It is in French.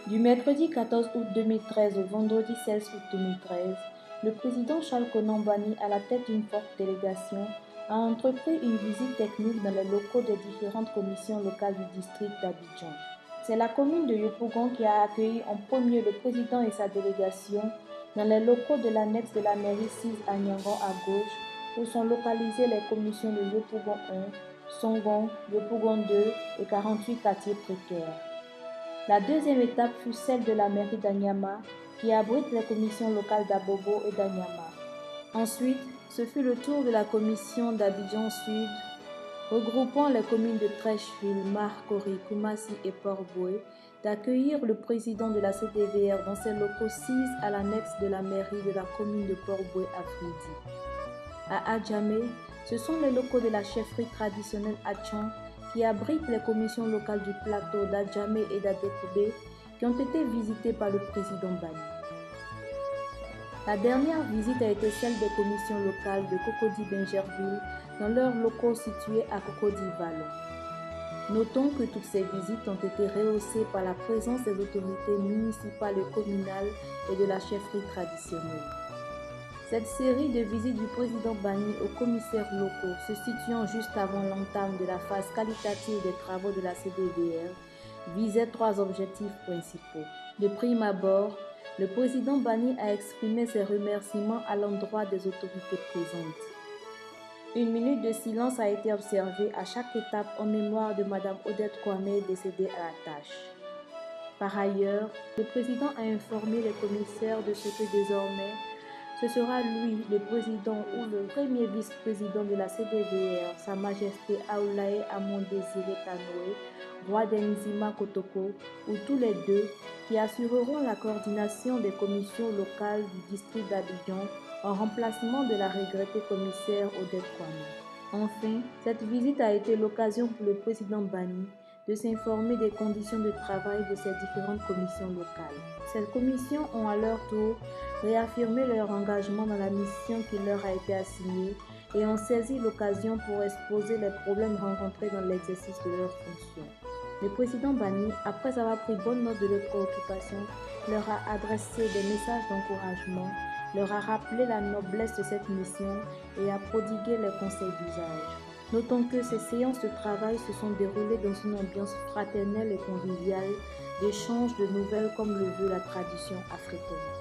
Du mercredi 14 août 2013 au vendredi 16 août 2013, le président Charles Konan Banny, à la tête d'une forte délégation, a entrepris une visite technique dans les locaux des différentes commissions locales du district d'Abidjan. C'est la commune de Yopougon qui a accueilli en premier le président et sa délégation dans les locaux de l'annexe de la mairie 6 à Niangon à gauche, où sont localisées les commissions de Yopougon 1, Songon, Yopougon 2 et 48 quartiers précaires. La deuxième étape fut celle de la mairie d'Anyama, qui abrite les commissions locales d'Abobo et d'Anyama. Ensuite, ce fut le tour de la commission d'Abidjan Sud, regroupant les communes de Trècheville, Marcory, Koumassi et Port-Boué, d'accueillir le président de la CDVR dans ses locaux 6 à l'annexe de la mairie de la commune de Port-Boué à Fridi. À Adjamé, ce sont les locaux de la chefferie traditionnelle Atchan qui abritent les commissions locales du plateau d'Adjamé et d'Adekoubé qui ont été visitées par le président Banny. La dernière visite a été celle des commissions locales de Cocody-Bingerville dans leurs locaux situés à Cocody-Vallon. Notons que toutes ces visites ont été rehaussées par la présence des autorités municipales et communales et de la chefferie traditionnelle. Cette série de visites du président Banny aux commissaires locaux, se situant juste avant l'entame de la phase qualitative des travaux de la CDVR, visait 3 objectifs principaux. De prime abord, le président Banny a exprimé ses remerciements à l'endroit des autorités présentes. Une minute de silence a été observée à chaque étape en mémoire de Mme Odette Kwame décédée à la tâche. Par ailleurs, le président a informé les commissaires de ce que désormais, ce sera lui, le président ou le premier vice-président de la CDVR, Sa Majesté Aoulaye Amon-Désiré Kanoé, roi d'Enzima Kotoko, ou tous les deux, qui assureront la coordination des commissions locales du district d'Abidjan en remplacement de la regrettée commissaire Odette Kwame. Enfin, cette visite a été l'occasion pour le président Banny de s'informer des conditions de travail de ces différentes commissions locales. Ces commissions ont à leur tour réaffirmé leur engagement dans la mission qui leur a été assignée et ont saisi l'occasion pour exposer les problèmes rencontrés dans l'exercice de leurs fonctions. Le président Banny, après avoir pris bonne note de leurs préoccupations, leur a adressé des messages d'encouragement, leur a rappelé la noblesse de cette mission et a prodigué les conseils d'usage. Notons que ces séances de travail se sont déroulées dans une ambiance fraternelle et conviviale, d'échange de nouvelles comme le veut la tradition africaine.